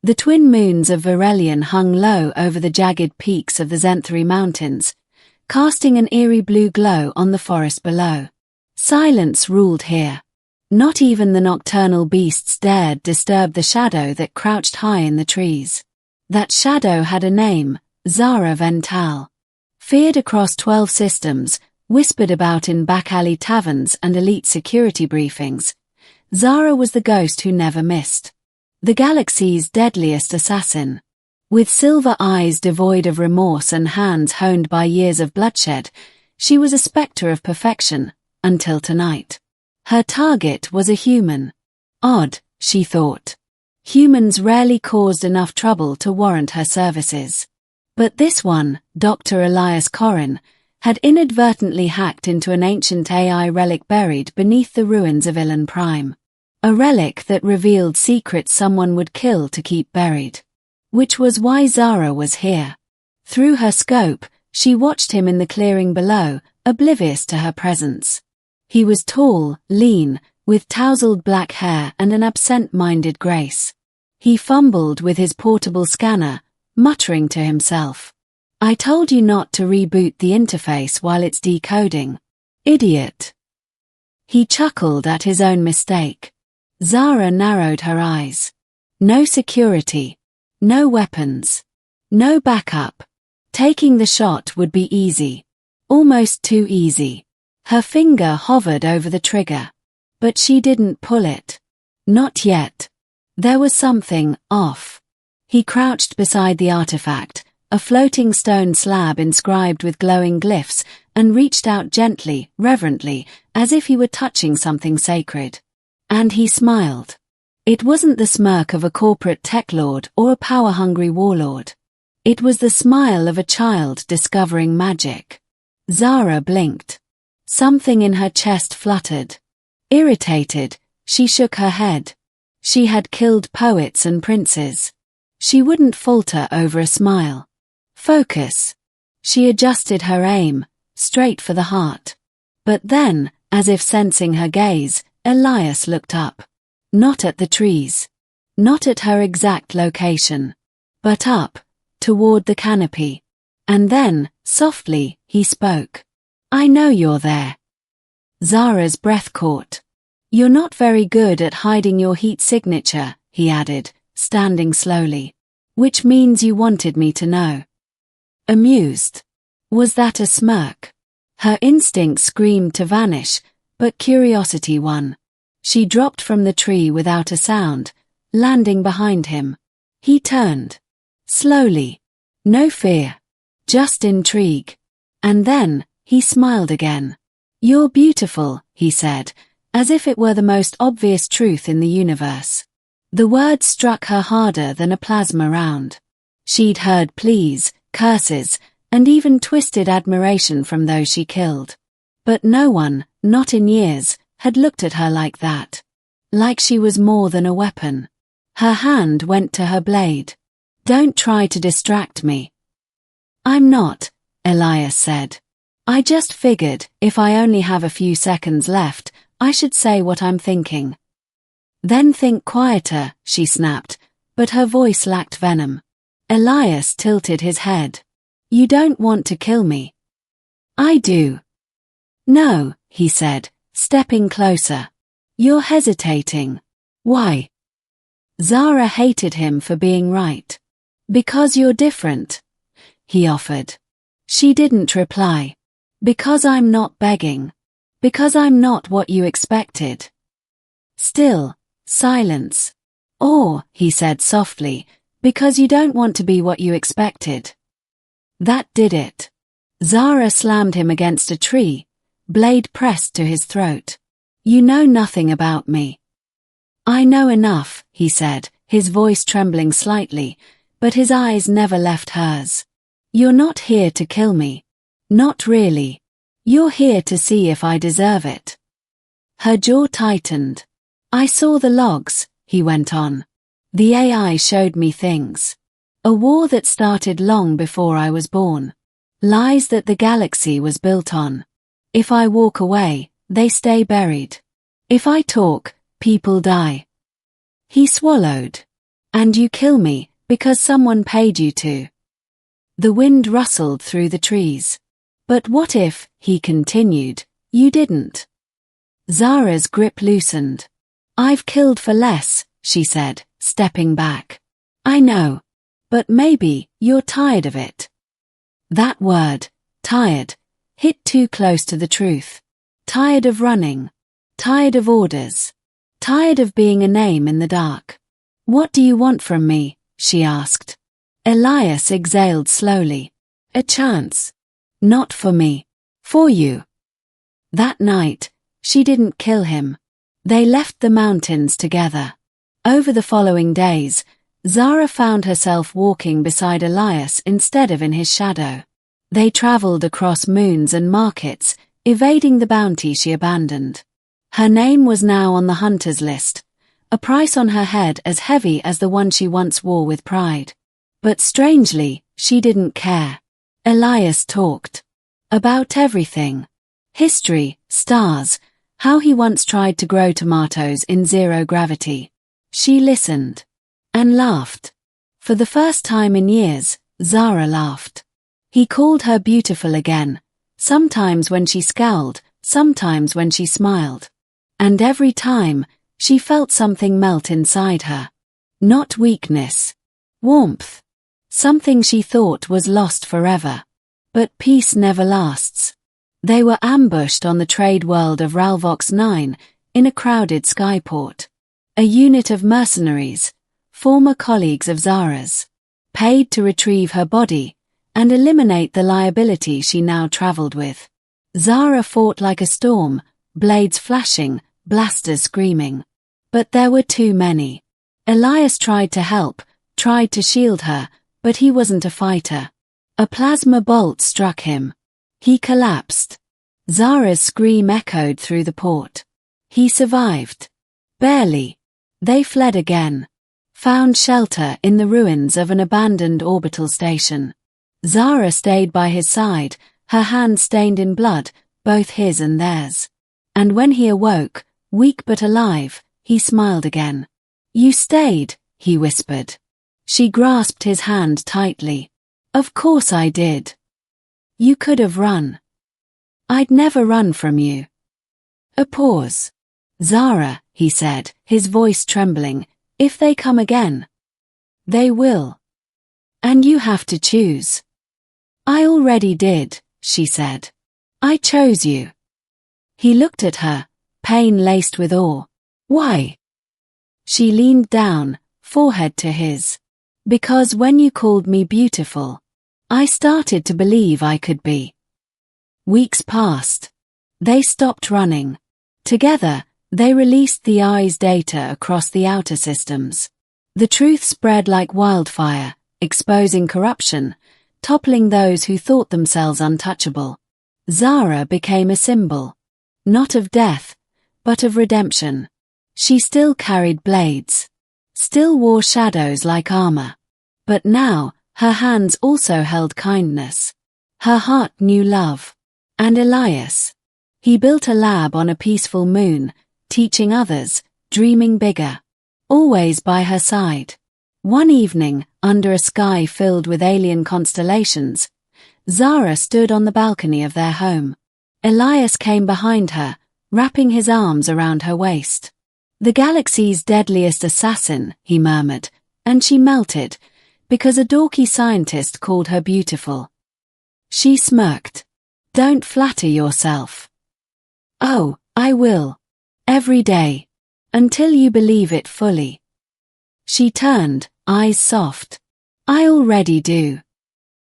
The twin moons of Virellion hung low over the jagged peaks of the Xenthari Mountains, casting an eerie blue glow on the forest below. Silence ruled here. Not even the nocturnal beasts dared disturb the shadow that crouched high in the trees. That shadow had a name, Xara Ven'Tal. Feared across 12 systems, whispered about in back-alley taverns and elite security briefings, Xara was the ghost who never missed. The galaxy's deadliest assassin. With silver eyes devoid of remorse and hands honed by years of bloodshed, she was a spectre of perfection, until tonight. Her target was a human. Odd, she thought. Humans rarely caused enough trouble to warrant her services. But this one, Dr. Elias Corrin, had inadvertently hacked into an ancient AI relic buried beneath the ruins of Ilan Prime. A relic that revealed secrets someone would kill to keep buried. Which was why Xara was here. Through her scope, she watched him in the clearing below, oblivious to her presence. He was tall, lean, with tousled black hair and an absent-minded grace. He fumbled with his portable scanner, muttering to himself. "I told you not to reboot the interface while it's decoding. Idiot." He chuckled at his own mistake. Xara narrowed her eyes. No security. No weapons. No backup. Taking the shot would be easy. Almost too easy. Her finger hovered over the trigger. But she didn't pull it. Not yet. There was something off. He crouched beside the artifact, a floating stone slab inscribed with glowing glyphs, and reached out gently, reverently, as if he were touching something sacred. And he smiled. It wasn't the smirk of a corporate tech lord or a power-hungry warlord. It was the smile of a child discovering magic. Xara blinked. Something in her chest fluttered. Irritated, she shook her head. She had killed poets and princes. She wouldn't falter over a smile. Focus. She adjusted her aim, straight for the heart. But then, as if sensing her gaze, Elias looked up. Not at the trees. Not at her exact location. But up, toward the canopy. And then, softly, he spoke. "I know you're there." Xara's breath caught. "You're not very good at hiding your heat signature," he added, standing slowly. "Which means you wanted me to know." Amused. Was that a smirk? Her instinct screamed to vanish, but curiosity won. She dropped from the tree without a sound, landing behind him. He turned. Slowly. No fear. Just intrigue. And then, he smiled again. "You're beautiful," he said, as if it were the most obvious truth in the universe. The word struck her harder than a plasma round. She'd heard pleas, curses, and even twisted admiration from those she killed. But no one, not in years, had looked at her like that. Like she was more than a weapon. Her hand went to her blade. "Don't try to distract me." "I'm not," Elias said. "I just figured, if I only have a few seconds left, I should say what I'm thinking." "Then think quieter," she snapped, but her voice lacked venom. Elias tilted his head. "You don't want to kill me." "I do." "No," he said, stepping closer. "You're hesitating. Why?" Xara hated him for being right. "Because you're different," he offered. She didn't reply. "Because I'm not begging. Because I'm not what you expected." Still, silence. "Or," he said softly, "because you don't want to be what you expected." That did it. Xara slammed him against a tree, blade pressed to his throat. "You know nothing about me." "I know enough," he said, his voice trembling slightly, but his eyes never left hers. "You're not here to kill me. Not really. You're here to see if I deserve it." Her jaw tightened. "I saw the logs," he went on. "The AI showed me things. A war that started long before I was born. Lies that the galaxy was built on. If I walk away, they stay buried. If I talk, people die." He swallowed. And you kill me, because someone paid you to. The wind rustled through the trees. But what if, he continued, you didn't? Xara's grip loosened. I've killed for less, she said, stepping back. I know. But maybe, you're tired of it. That word, tired, hit too close to the truth. Tired of running. Tired of orders. Tired of being a name in the dark. What do you want from me? She asked. Elias exhaled slowly. A chance. Not for me. For you. That night, she didn't kill him. They left the mountains together. Over the following days, Xara found herself walking beside Elias instead of in his shadow. They traveled across moons and markets, evading the bounty she abandoned. Her name was now on the hunter's list, a price on her head as heavy as the one she once wore with pride. But strangely, she didn't care. Elias talked. About everything. History, stars, how he once tried to grow tomatoes in zero gravity. She listened. And laughed. For the first time in years, Xara laughed. He called her beautiful again, sometimes when she scowled, sometimes when she smiled. And every time, she felt something melt inside her. Not weakness. Warmth. Something she thought was lost forever. But peace never lasts. They were ambushed on the trade world of Ralvox 9, in a crowded skyport. A unit of mercenaries, former colleagues of Xara's, paid to retrieve her body and eliminate the liability she now traveled with. Xara fought like a storm, blades flashing, blasters screaming. But there were too many. Elias tried to help, tried to shield her, but he wasn't a fighter. A plasma bolt struck him. He collapsed. Xara's scream echoed through the port. He survived. Barely. They fled again. Found shelter in the ruins of an abandoned orbital station. Xara stayed by his side, her hands stained in blood, both his and theirs. And when he awoke, weak but alive, he smiled again. You stayed, he whispered. She grasped his hand tightly. Of course I did. You could have run. I'd never run from you. A pause. Xara, he said, his voice trembling, if they come again. They will. And you have to choose. I already did, she said. I chose you. He looked at her, pain laced with awe. Why? She leaned down, forehead to his. Because when you called me beautiful, I started to believe I could be. Weeks passed. They stopped running. Together, they released the eye's data across the outer systems. The truth spread like wildfire, exposing corruption, toppling those who thought themselves untouchable. Xara became a symbol. Not of death, but of redemption. She still carried blades. Still wore shadows like armor. But now, her hands also held kindness. Her heart knew love. And Elias. He built a lab on a peaceful moon, teaching others, dreaming bigger. Always by her side. One evening, under a sky filled with alien constellations, Xara stood on the balcony of their home. Elias came behind her, wrapping his arms around her waist. The galaxy's deadliest assassin, he murmured, and she melted, because a dorky scientist called her beautiful. She smirked. Don't flatter yourself. Oh, I will. Every day. Until you believe it fully. She turned, eyes soft. I already do.